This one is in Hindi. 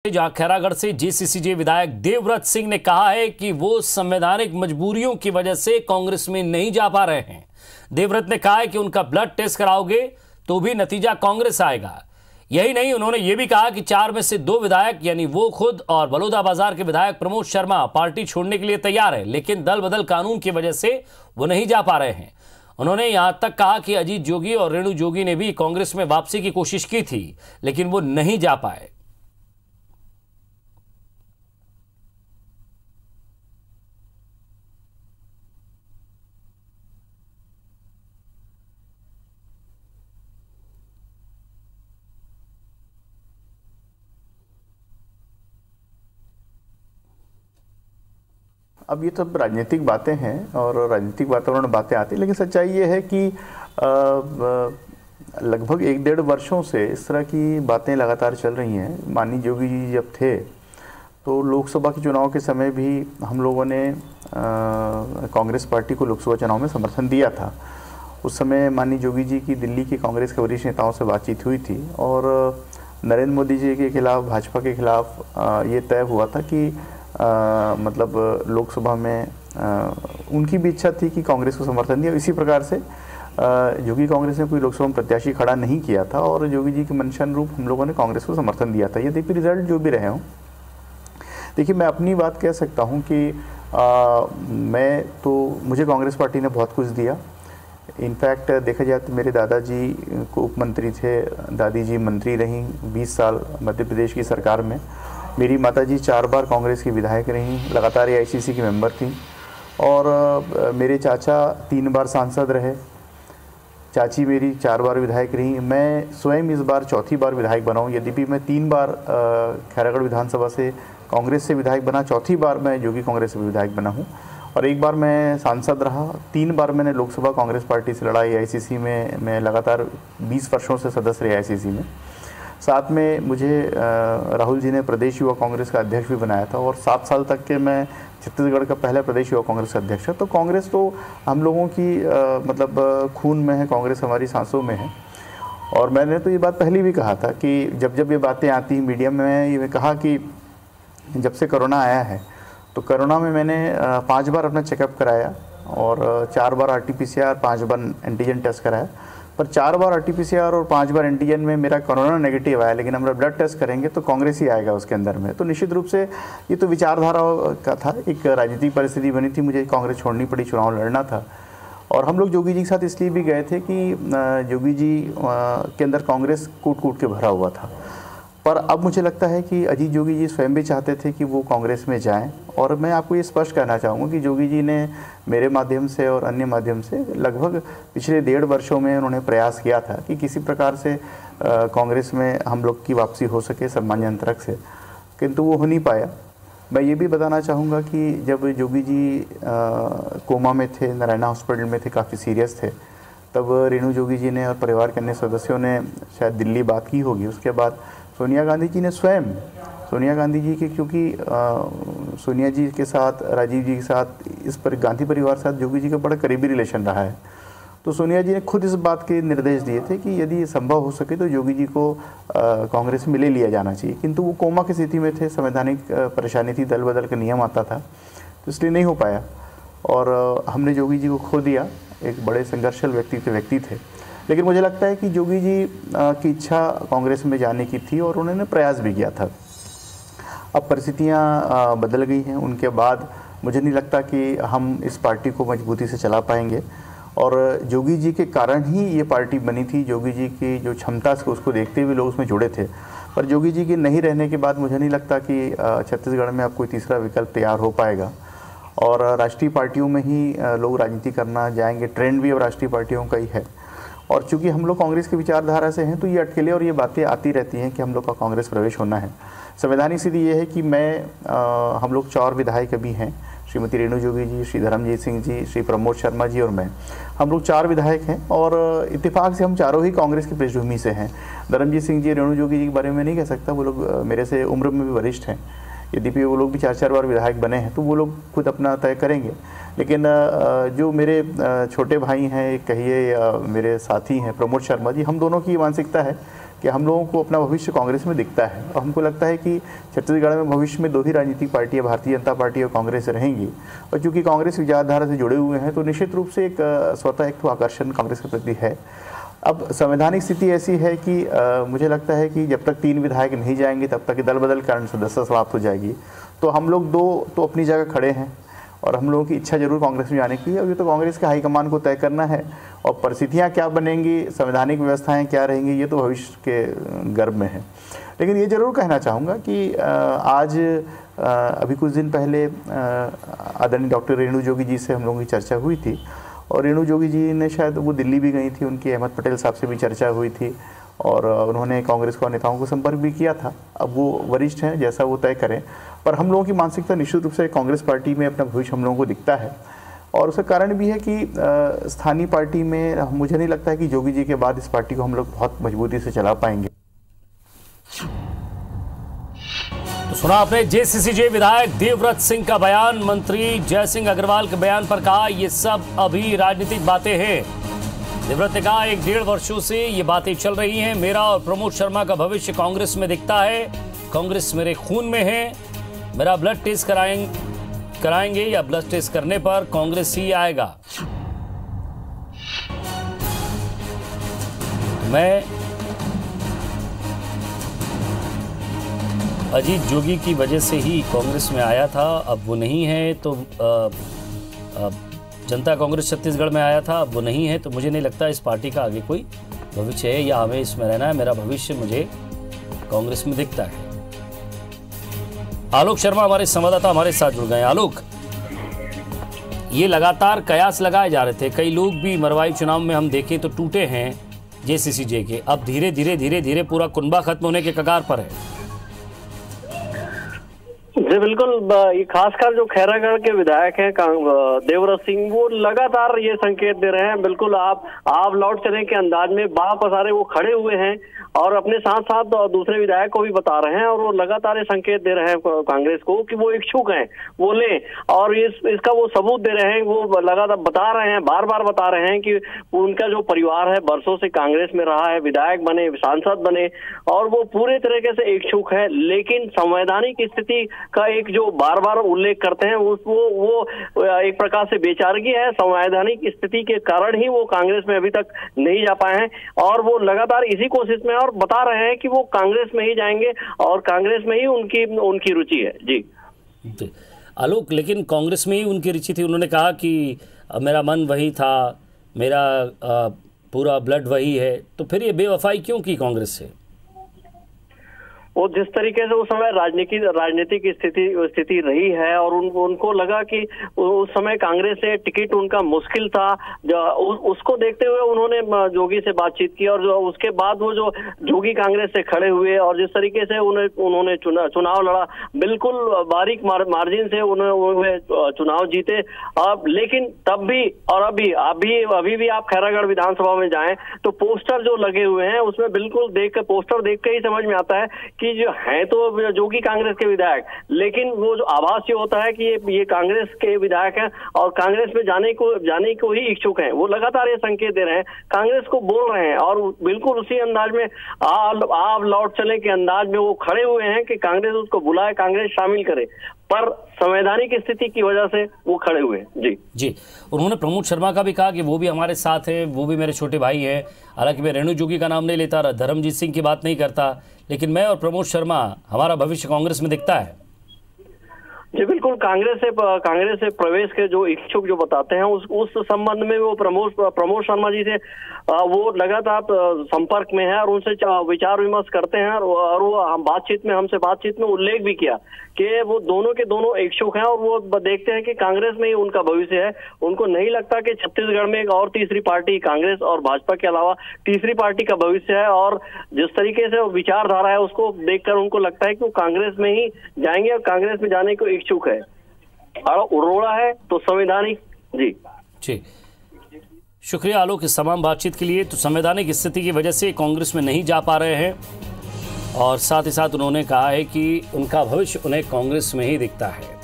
जहां खैरागढ़ से जेसीसीजे विधायक देवव्रत सिंह ने कहा है कि वो संवैधानिक मजबूरियों की वजह से कांग्रेस में नहीं जा पा रहे हैं। देवव्रत ने कहा है कि उनका ब्लड टेस्ट कराओगे तो भी नतीजा कांग्रेस आएगा। यही नहीं, उन्होंने ये भी कहा कि 4 में से 2 विधायक यानी वो खुद और बलौदाबाजार के विधायक प्रमोद शर्मा पार्टी छोड़ने के लिए तैयार है, लेकिन दल बदल कानून की वजह से वो नहीं जा पा रहे हैं। उन्होंने यहां तक कहा कि अजीत जोगी और रेणु जोगी ने भी कांग्रेस में वापसी की कोशिश की थी, लेकिन वो नहीं जा पाए। अब ये तो राजनीतिक बातें हैं और राजनीतिक वातावरण में बातें आती हैं, लेकिन सच्चाई ये है कि लगभग 1-1.5 वर्षों से इस तरह की बातें लगातार चल रही हैं। माननीय जोगी जी जब थे तो लोकसभा के चुनाव के समय भी हम लोगों ने कांग्रेस पार्टी को लोकसभा चुनाव में समर्थन दिया था। उस समय माननीय जोगी जी की दिल्ली के कांग्रेस के वरिष्ठ नेताओं से बातचीत हुई थी और नरेंद्र मोदी जी के खिलाफ, भाजपा के खिलाफ ये तय हुआ था कि मतलब लोकसभा में उनकी भी इच्छा थी कि कांग्रेस को समर्थन दिया। इसी प्रकार से जोगी कांग्रेस ने कोई लोकसभा में प्रत्याशी खड़ा नहीं किया था और जोगी जी के मंशा अनुरूप हम लोगों ने कांग्रेस को समर्थन दिया था। ये देखिए रिजल्ट जो भी रहे हों, देखिए मैं अपनी बात कह सकता हूँ कि मुझे कांग्रेस पार्टी ने बहुत कुछ दिया। इनफैक्ट देखा जाए तो मेरे दादाजी को उप मंत्री थे, दादी जी मंत्री रहीं 20 साल मध्य प्रदेश की सरकार में। मेरी माताजी 4 बार कांग्रेस की विधायक रहीं, लगातार एआईसीसी की मेंबर थीं और मेरे चाचा 3 बार सांसद रहे, चाची मेरी 4 बार विधायक रहीं। मैं स्वयं इस बार 4थी बार विधायक बना हूँ। यद्यपि मैं 3 बार खैरागढ़ विधानसभा से कांग्रेस से विधायक बना, 4थी बार मैं जोगी कांग्रेस से विधायक बना हूँ और 1 बार मैं सांसद रहा। 3 बार मैंने लोकसभा कांग्रेस पार्टी से लड़ा। एआईसीसी में मैं लगातार 20 वर्षों से सदस्य रहे एआईसीसी में। साथ में मुझे राहुल जी ने प्रदेश युवा कांग्रेस का अध्यक्ष भी बनाया था और 7 साल तक के मैं छत्तीसगढ़ का पहला प्रदेश युवा कांग्रेस का अध्यक्ष है। तो कांग्रेस तो हम लोगों की मतलब खून में है, कांग्रेस हमारी सांसों में है। और मैंने तो ये बात पहले भी कहा था कि जब ये बातें आती हैं मीडिया में, ये कहा कि जब से कोरोना आया है तो कोरोना में मैंने 5 बार अपना चेकअप कराया और 4 बार आरटीपीसीआर, 5 बार एंटीजन टेस्ट कराया। पर 4 बार आरटीपीसीआर और 5 बार एंटीजन में मेरा कोरोना नेगेटिव आया, लेकिन हमारा ब्लड टेस्ट करेंगे तो कांग्रेस ही आएगा उसके अंदर में। तो निश्चित रूप से ये तो विचारधारा का था, एक राजनीतिक परिस्थिति बनी थी, मुझे कांग्रेस छोड़नी पड़ी, चुनाव लड़ना था। और हम लोग जोगी जी के साथ इसलिए भी गए थे कि जोगी जी के अंदर कांग्रेस कूट कूट के भरा हुआ था। पर अब मुझे लगता है कि अजीत जोगी जी स्वयं भी चाहते थे कि वो कांग्रेस में जाएं और मैं आपको ये स्पष्ट कहना चाहूँगा कि जोगी जी ने मेरे माध्यम से और अन्य माध्यम से लगभग पिछले 1.5 वर्षों में उन्होंने प्रयास किया था कि किसी प्रकार से कांग्रेस में हम लोग की वापसी हो सके सम्मानजनक से, किंतु वो हो नहीं पाया। मैं ये भी बताना चाहूँगा कि जब जोगी जी कोमा में थे, नारायणा हॉस्पिटल में थे, काफ़ी सीरियस थे, तब रेणु जोगी जी ने और परिवार के अन्य सदस्यों ने शायद दिल्ली बात की होगी। उसके बाद सोनिया गांधी जी ने स्वयं, सोनिया गांधी जी के, क्योंकि सोनिया जी के साथ, राजीव जी के साथ, इस पर गांधी परिवार के साथ जोगी जी का बड़ा करीबी रिलेशन रहा है। तो सोनिया जी ने खुद इस बात के निर्देश दिए थे कि यदि संभव हो सके तो जोगी जी को कांग्रेस में ले लिया जाना चाहिए, किंतु वो कोमा की स्थिति में थे, संवैधानिक परेशानी थी, दल बदल का नियम आता था, तो इसलिए नहीं हो पाया और हमने जोगी जी को खो दिया। एक बड़े संघर्षशील व्यक्ति थे, लेकिन मुझे लगता है कि जोगी जी की इच्छा कांग्रेस में जाने की थी और उन्होंने प्रयास भी किया था। अब परिस्थितियां बदल गई हैं, उनके बाद मुझे नहीं लगता कि हम इस पार्टी को मजबूती से चला पाएंगे और जोगी जी के कारण ही ये पार्टी बनी थी। जोगी जी की जो क्षमता से उसको देखते हुए लोग उसमें जुड़े थे, पर जोगी जी के नहीं रहने के बाद मुझे नहीं लगता कि छत्तीसगढ़ में अब कोई तीसरा विकल्प तैयार हो पाएगा और राष्ट्रीय पार्टियों में ही लोग राजनीति करना जाएंगे। ट्रेंड भी अब राष्ट्रीय पार्टियों का ही है और चूंकि हम लोग कांग्रेस की विचारधारा से हैं तो ये अटकलें और ये बातें आती रहती हैं कि हम लोग का कांग्रेस प्रवेश होना है। संवैधानिक स्थिति ये है कि हम लोग 4 विधायक अभी हैं, श्रीमती रेणु जोगी जी, श्री धर्मजीत सिंह जी, श्री प्रमोद शर्मा जी और मैं। हम लोग 4 विधायक हैं और इत्तेफाक से हम चारों ही कांग्रेस की पृष्ठभूमि से हैं। धर्मजीत सिंह जी, रेणु जोगी जी के बारे में नहीं कह सकता, वो लोग मेरे से उम्र में भी वरिष्ठ हैं। यद्यपि वो लोग भी 4-4 बार विधायक बने हैं तो वो लोग खुद अपना तय करेंगे, लेकिन जो मेरे छोटे भाई हैं, कहिए मेरे साथी हैं प्रमोद शर्मा जी, हम दोनों की मानसिकता है कि हम लोगों को अपना भविष्य कांग्रेस में दिखता है और हमको लगता है कि छत्तीसगढ़ में भविष्य में 2 ही राजनीतिक पार्टियां, भारतीय जनता पार्टी और कांग्रेस रहेंगी। और चूंकि कांग्रेस विचारधारा से जुड़े हुए हैं तो निश्चित रूप से एक स्वतः एक आकर्षण कांग्रेस के प्रति है। अब संवैधानिक स्थिति ऐसी है कि मुझे लगता है कि जब तक 3 विधायक नहीं जाएंगे तब तक दल बदल कारण सदस्यता समाप्त हो जाएगी। तो हम लोग 2 तो अपनी जगह खड़े हैं और हम लोगों की इच्छा जरूर कांग्रेस में जाने की है। और ये तो कांग्रेस के हाईकमान को तय करना है और परिस्थितियाँ क्या बनेंगी, संवैधानिक व्यवस्थाएँ क्या रहेंगी, ये तो भविष्य के गर्भ में है। लेकिन ये जरूर कहना चाहूँगा कि आज अभी कुछ दिन पहले आदरणीय डॉक्टर रेणु जोगी जी से हम लोगों की चर्चा हुई थी और रेणु जोगी जी ने शायद वो दिल्ली भी गई थी, उनकी अहमद पटेल साहब से भी चर्चा हुई थी और उन्होंने कांग्रेस को नेताओं को संपर्क भी किया था। अब वो वरिष्ठ हैं, जैसा वो तय करें, पर हम लोगों की मानसिकता निश्चित रूप से कांग्रेस पार्टी में अपना भविष्य हम लोगों को दिखता है। और उसका कारण भी है कि स्थानीय पार्टी में मुझे नहीं लगता है कि जोगी जी के बाद इस पार्टी को हम लोग बहुत मजबूती से चला पाएंगे। तो सुना आपने जेसीसीजे विधायक देवव्रत सिंह का बयान। मंत्री जयसिंह अग्रवाल के बयान पर कहा ये सब अभी राजनीतिक बातें हैं। देवव्रत ने कहा 1-1.5 वर्षों से ये बातें चल रही हैं। मेरा और प्रमोद शर्मा का भविष्य कांग्रेस में दिखता है। कांग्रेस मेरे खून में है। मेरा ब्लड टेस्ट कराएंगे या ब्लड टेस्ट करने पर कांग्रेस ही आएगा। मैं अजीत जोगी की वजह से ही कांग्रेस में आया था, अब वो नहीं है। तो जनता कांग्रेस छत्तीसगढ़ में आया था, अब वो नहीं है। तो मुझे नहीं लगता इस पार्टी का आगे कोई भविष्य है या हमें इसमें रहना है। मेरा भविष्य मुझे कांग्रेस में दिखता है। आलोक शर्मा हमारे संवाददाता हमारे साथ जुड़ गए। आलोक, ये लगातार कयास लगाए जा रहे थे, कई लोग भी मरवाई चुनाव में हम देखें तो टूटे हैं जेसीसीजे के। अब धीरे धीरे पूरा कुनबा खत्म होने के कगार पर है। जी बिल्कुल, ये खासकर जो खैरागढ़ के विधायक हैं देवव्रत सिंह, वो लगातार ये संकेत दे रहे हैं। बिल्कुल आप लौट चले के अंदाज में बाह पसारे वो खड़े हुए हैं और अपने साथ साथ दूसरे विधायक को भी बता रहे हैं और वो लगातार ये संकेत दे रहे हैं कांग्रेस को कि वो इच्छुक हैं, वो लें। और इसका वो सबूत दे रहे हैं, वो लगातार बता रहे हैं, बार बार बता रहे हैं कि उनका जो परिवार है वर्षों से कांग्रेस में रहा है, विधायक बने, सांसद बने और वो पूरे तरीके से इच्छुक है। लेकिन संवैधानिक स्थिति का एक जो बार बार उल्लेख करते हैं वो एक प्रकार से बेचारगी है। संवैधानिक स्थिति के कारण ही वो कांग्रेस में अभी तक नहीं जा पाए हैं और वो लगातार इसी कोशिश में और बता रहे हैं कि वो कांग्रेस में ही जाएंगे और कांग्रेस में ही उनकी रुचि है। जी आलोक, लेकिन कांग्रेस में ही उनकी रुचि थी। उन्होंने कहा कि मेरा मन वही था, मेरा पूरा ब्लड वही है। तो फिर ये बेवफाई क्यों की कांग्रेस से? वो जिस तरीके से उस समय राजनीतिक स्थिति रही है और उनको लगा कि उस समय कांग्रेस से टिकट उनका मुश्किल था, उसको देखते हुए उन्होंने जोगी से बातचीत की और उसके बाद वो जो जोगी कांग्रेस से खड़े हुए और जिस तरीके से उन्होंने चुनाव लड़ा, बिल्कुल बारीक मार्जिन से उन्होंने चुनाव जीते। अब लेकिन तब भी और अभी भी आप खैरागढ़ विधानसभा में जाएं तो पोस्टर जो लगे हुए हैं उसमें बिल्कुल पोस्टर देख के ही समझ में आता है कि जो है तो जोगी कांग्रेस के विधायक, लेकिन वो जो आभास ये होता है कि ये कांग्रेस के विधायक हैं और कांग्रेस में जाने को ही इच्छुक हैं। वो लगातार ये संकेत दे रहे हैं, कांग्रेस को बोल रहे हैं और बिल्कुल उसी अंदाज में आप लौट चले के अंदाज में वो खड़े हुए हैं कि कांग्रेस उसको बुलाए, कांग्रेस शामिल करे, पर संवैधानिक स्थिति की वजह से वो खड़े हुए हैं। जी उन्होंने प्रमोद शर्मा का भी कहा कि वो भी हमारे साथ है, वो भी मेरे छोटे भाई हैं। हालांकि मैं रेणु जोगी का नाम नहीं लेता, धर्मजीत सिंह की बात नहीं करता, लेकिन मैं और प्रमोद शर्मा, हमारा भविष्य कांग्रेस में दिखता है। जी बिल्कुल, कांग्रेस से प्रवेश के जो इच्छुक जो बताते हैं उस संबंध में वो प्रमोद शर्मा जी से वो लगातार संपर्क में है और उनसे विचार विमर्श करते हैं और वो बातचीत में उल्लेख भी किया कि वो दोनों के दोनों इच्छुक हैं और वो देखते हैं कि कांग्रेस में ही उनका भविष्य है। उनको नहीं लगता कि छत्तीसगढ़ में एक और तीसरी पार्टी कांग्रेस और भाजपा के अलावा तीसरी पार्टी का भविष्य है और जिस तरीके से वो विचारधारा है उसको देखकर उनको लगता है कि वो कांग्रेस में ही जाएंगे और कांग्रेस में जाने को इच्छुक है और उड़ोड़ा है तो संवैधानिक। जी शुक्रिया आलोक इस तमाम बातचीत के लिए। तो संवैधानिक स्थिति की वजह से कांग्रेस में नहीं जा पा रहे हैं और साथ ही साथ उन्होंने कहा है कि उनका भविष्य उन्हें कांग्रेस में ही दिखता है।